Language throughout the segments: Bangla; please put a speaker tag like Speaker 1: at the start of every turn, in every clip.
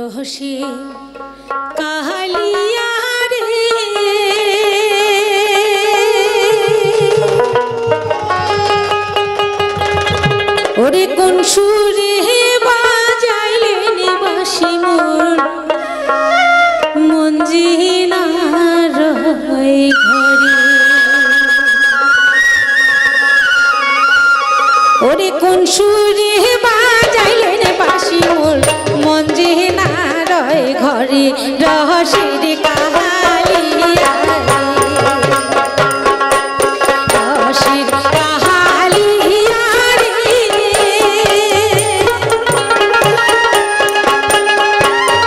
Speaker 1: রহস্যে কাহালিয়া রে ওরে কোন সুরে বাজাইলেন বাঁশি মোর মন জিনা রয় ঘরে ওরে কোন সুরে বাজাইলেন বাঁশি মোর মন জিনা রয় ঘরে রহস্যের কাহালিয়া রহস্যের কাহালিয়া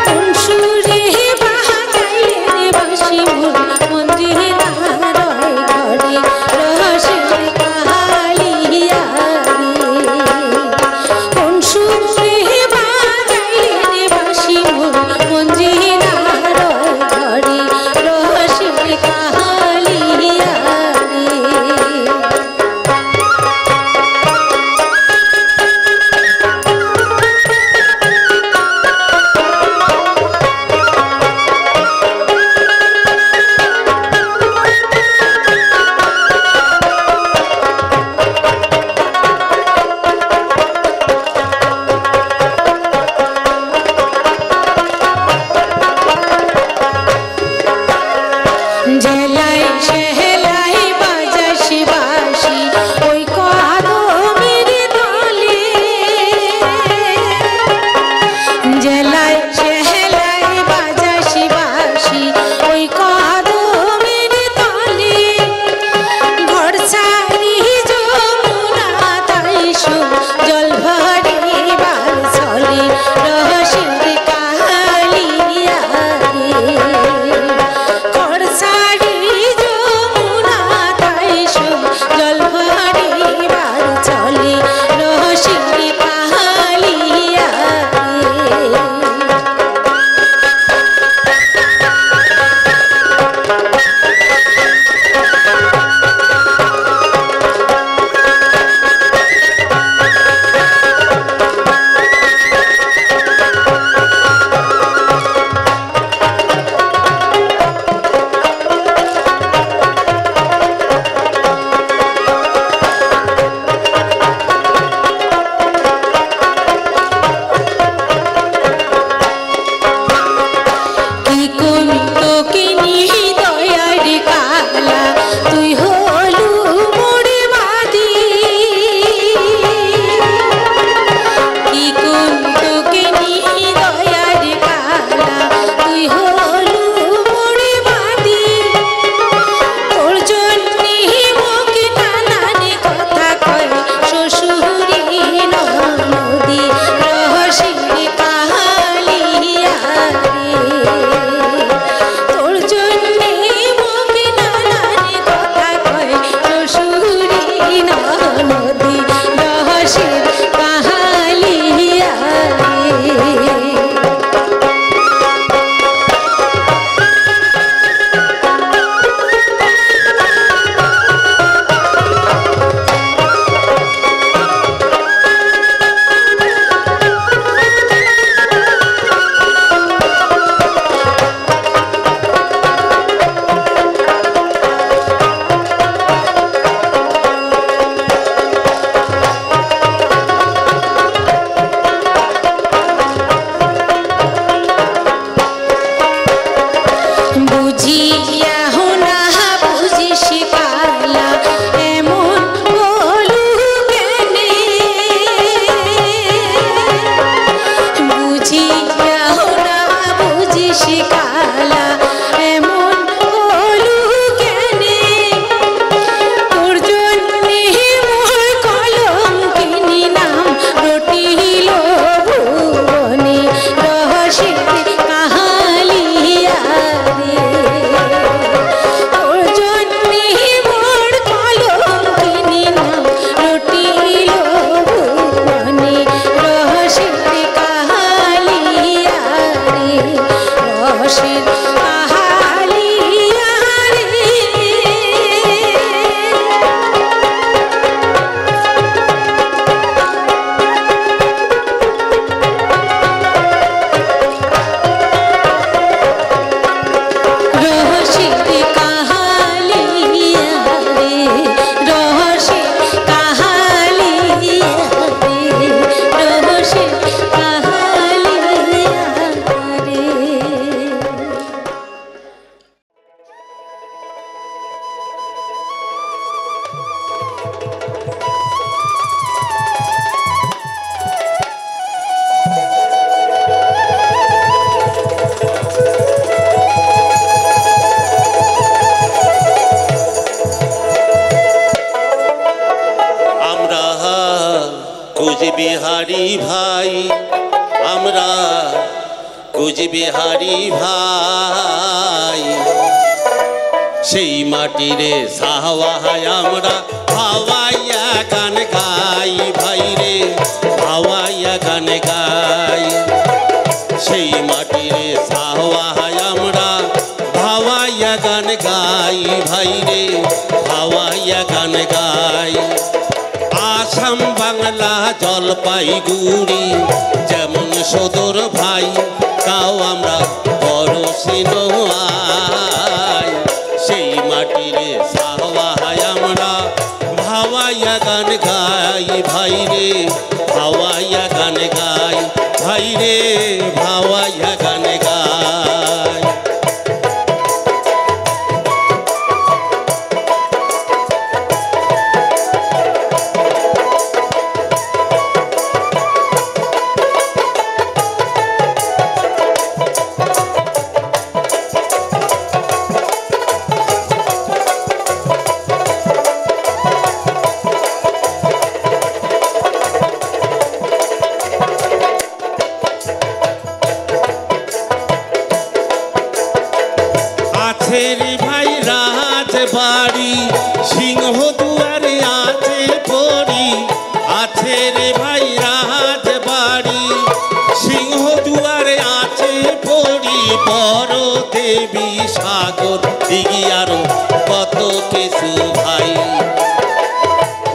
Speaker 1: কোন সুরে বাজাইলেন বাঁশি মোর মন জিনা রয় ঘরে রহস্যের কাহালিয়া কোন সুরে বাজাইলেন বাঁশি মোর মন জিনা রয় ঘরে রহস্যের কাহালিয়া জেলাই শেহলাই বাজাসি বাঁশি ওই কদমের তলে জেলাই শেহলাই বাজাসি বাঁশি ওই কদমের তলে ঘর ছাড়ি যমুনা তাই জল ভরিবার চলে রহস্যের কাহালিয়া ঘর ছাড়ি যমুনা তাই জল ভরিবার চলে রহস্যের কাহালিয়া তোর জন্য মুখ নানানে
Speaker 2: কুচবিহারি ভাই আমরা কুচবিহারি ভাই সেই মাটিরে সাহাওয়ায় আমরা হাওয়াইয়া গান গাই ভাই রে হাওয়াইয়া গান গাই সেই মাটিরে সাহাওয়ায় আমরা হাওয়াইয়া গান গাই ভাই রে হাওয়াইয়া গান গাই আসাম বাংলা জলপাইগুড়ি যেমন সদর ভাই তাও আমরা পরশি নয় সেই মাটিরে সাহাওয়ায় আমরা হাওয়াইয়া গান গাই ভাই রে হাওয়াইয়া গান গাই ভাই রে হাওয়াইয়া গান গাই সাগর দিঘি আরো কত কিছু ভাই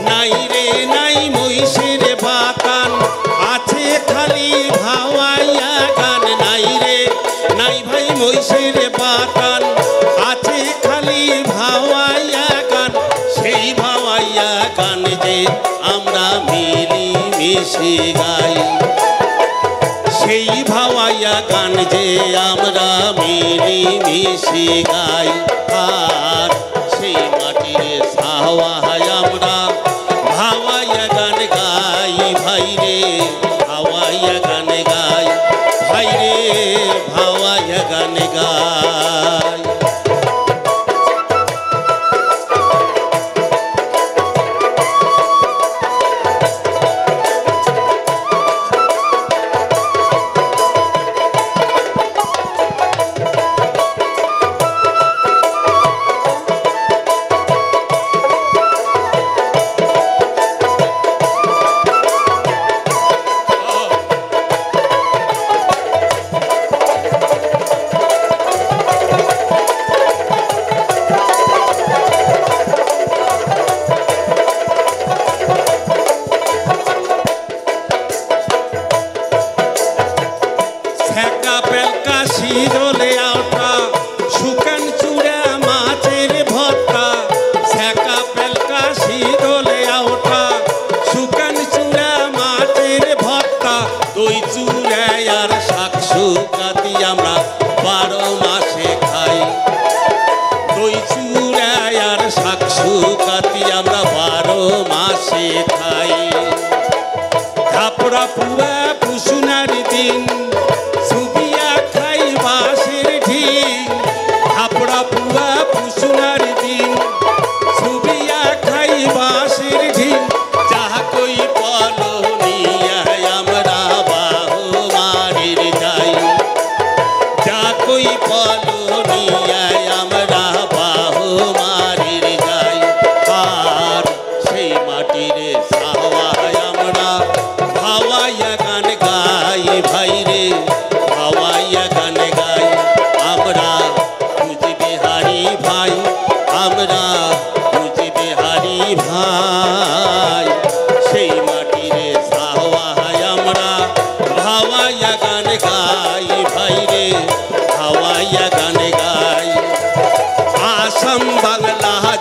Speaker 2: নাই রে নাই মহিষের বাতান আছে খালি ভাওয়াইয়া গান নাই রে নাই ভাই মহিষের বাতান আছে খালি ভাওয়াইয়া গান সেই ভাওয়াইয়া গান যে আমরা মিলি মিশে গাই সেই ভাওয়াইয়া গান যে আমরা মিলি মিশে গাই আর সেই মাটিরে সাহাওয়ায় আমরা ভাওয়াইয়া গান গাই ভাই রে ভাওয়াইয়া গান গাই ভাই রে ভাওয়াইয়া গান গাই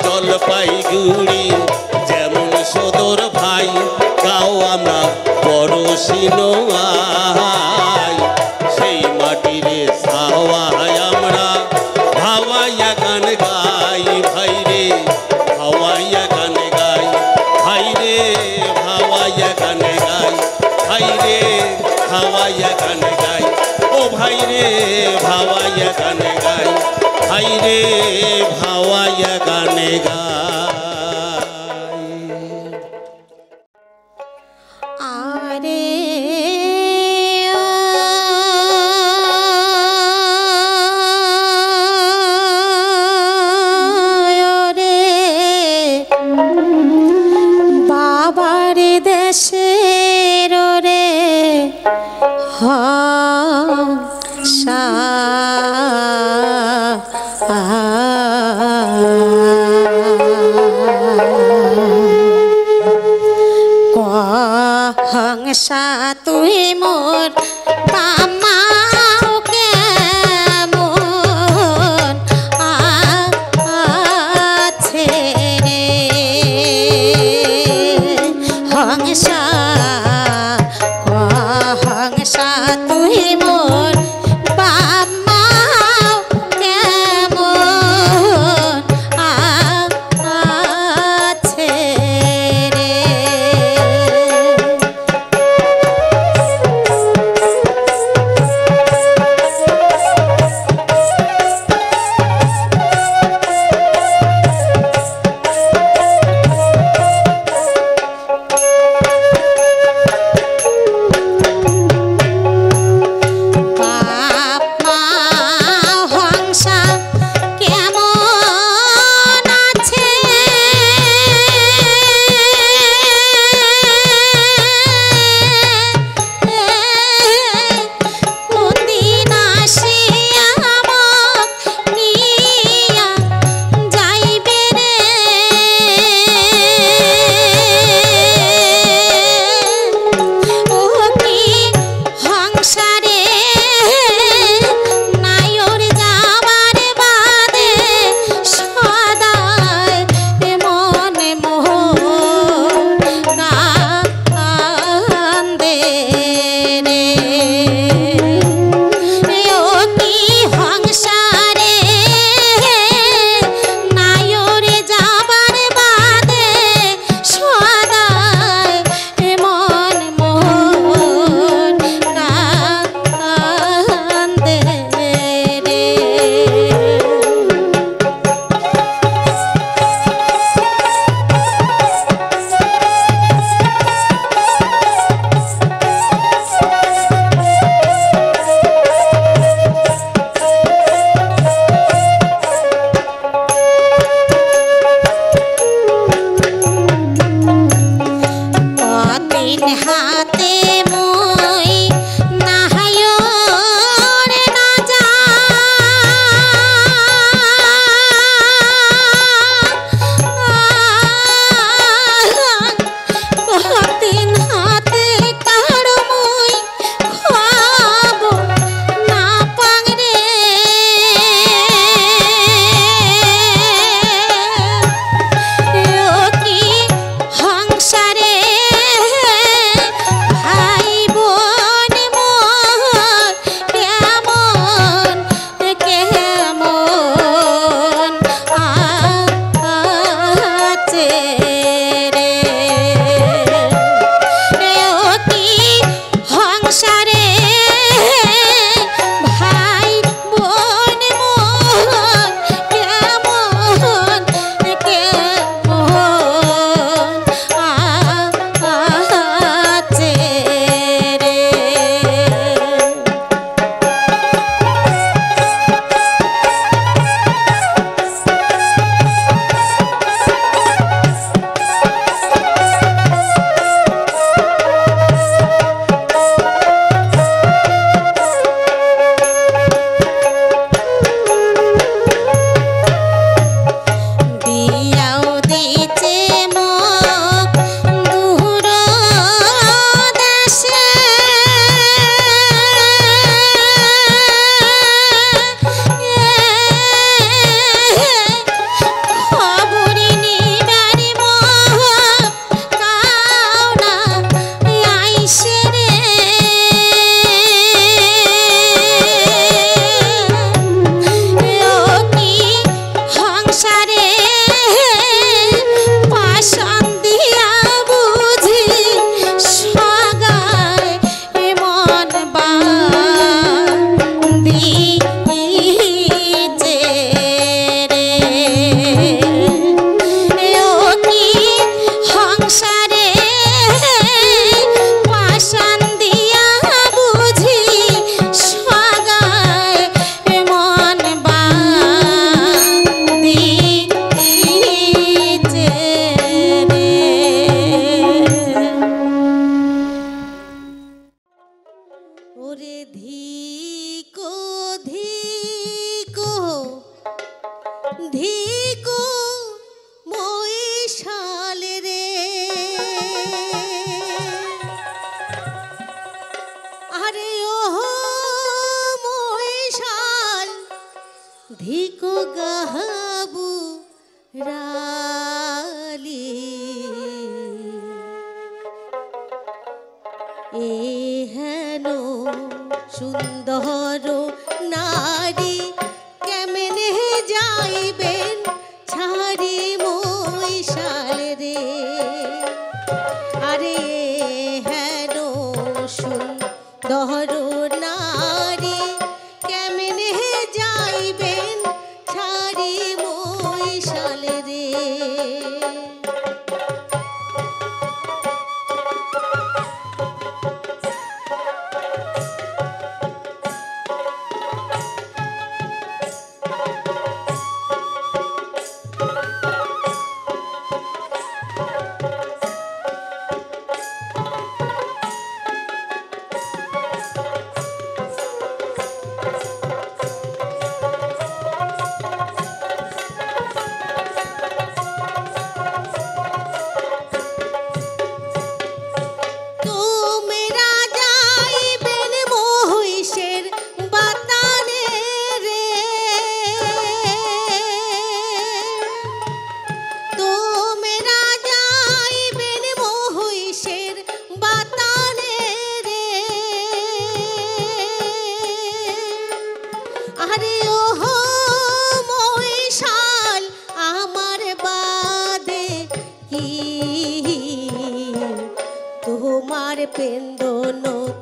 Speaker 2: জলপাইগুড়ি যেমন সদর ভাই তাও আমরা পরশি নয় সেই মাটিরে সাহাওয়ায় আমরা হাওয়াইয়া গান গাই ভাই রে হাওয়াইয়া গান গাই ভাই রে হাওয়াইয়া গান গাই ভাই রে হাওয়াইয়া গান গাই ও ভাই রে হাওয়াইয়া গান গাই ভাই রে ভাওয়াইয়া গানে গাই
Speaker 1: আরে এ হেন সুন্দর নারী কেমনে যাইবেন ছাড়ি মহিষাল রে। আরে হেন সুন্দর নারী কেমনে যাইবেন ছাড়ি মহিষাল রে। তোমার পেন্দনত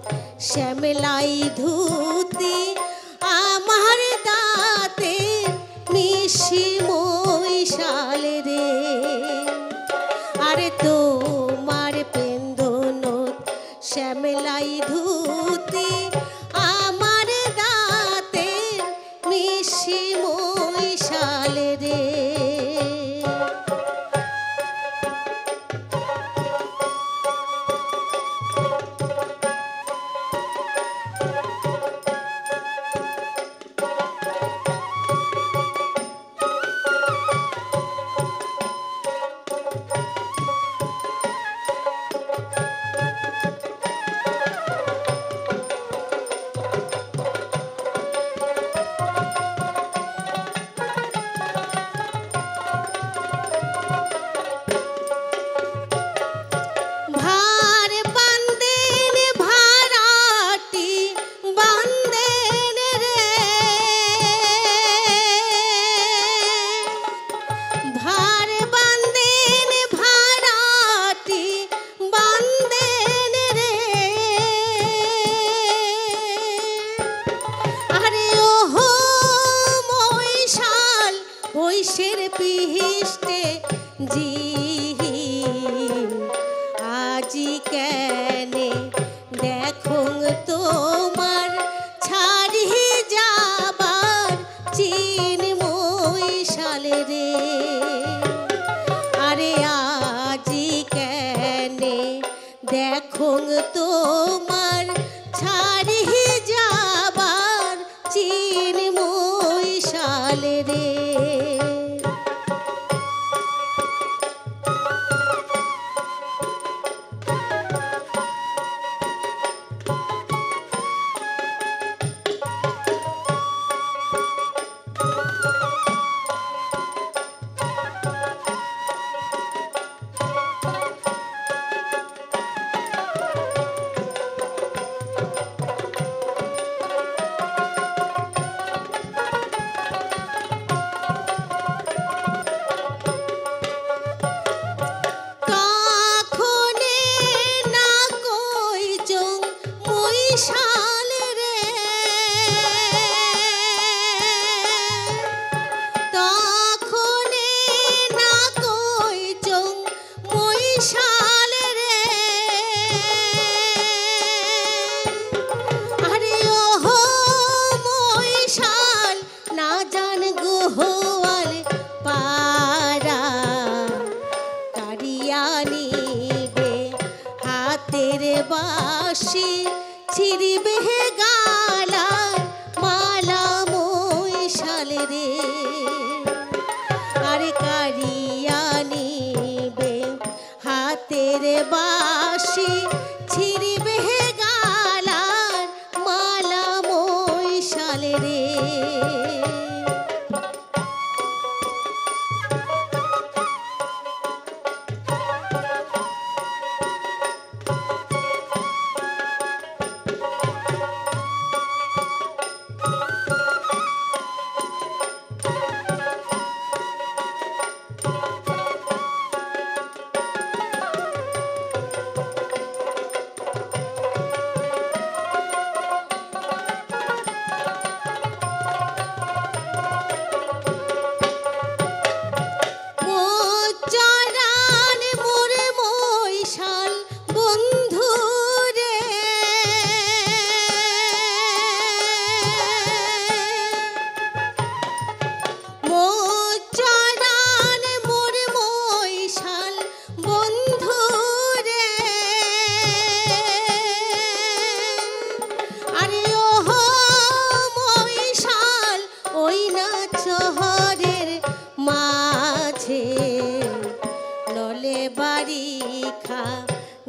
Speaker 1: শ্যামলাই ধুতি আমার দাঁতে মিশি মহিষাল রে। আরে তোমার পেন্দনত শ্যামলাই ধুতি আমার দাঁতে মিশি মহিষাল রে। মহিষের পিষ্টে জি আজি কেনে দেখো তোমার ছাড়ি যাবার চিন মহিষাল রে। আরে আজি কেনে দেখো তোমার ছাড়ি যাবার চিন মহিষাল রে। মহিষাল রে তখনে না কইচং মহিষাল রে। আরে ওহো মহিষাল না জান গোয়াল পারা কারিয়া নিবে হাতের বাঁশি ছিড়িবে গালার মালা মহিষাল রে। আরে কারিয়া নিবে হাতের বাঁশি ছিড়িবে গালার মালা মহিষাল রে। বাড়ি খা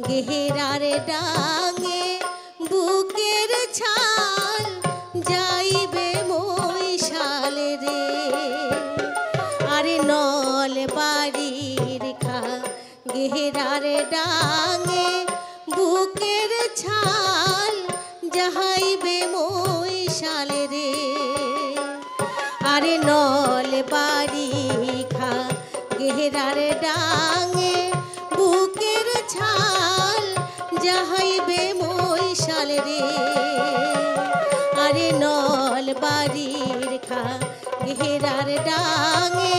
Speaker 1: গেহেরার ডাঙে বুকের ছাল যাইবে মহিষাল রে। আরে নল বাড়ির খা গেহেরার ডাঙে বুকের ছাল যাইবে মহিষাল রে। আরে নল বাড়ি খা গেহেরার ডাঙে বুকের ছাল যাইবে মহিষাল রে। আরে নল বাড়ির খা গেহেরার ডাঙে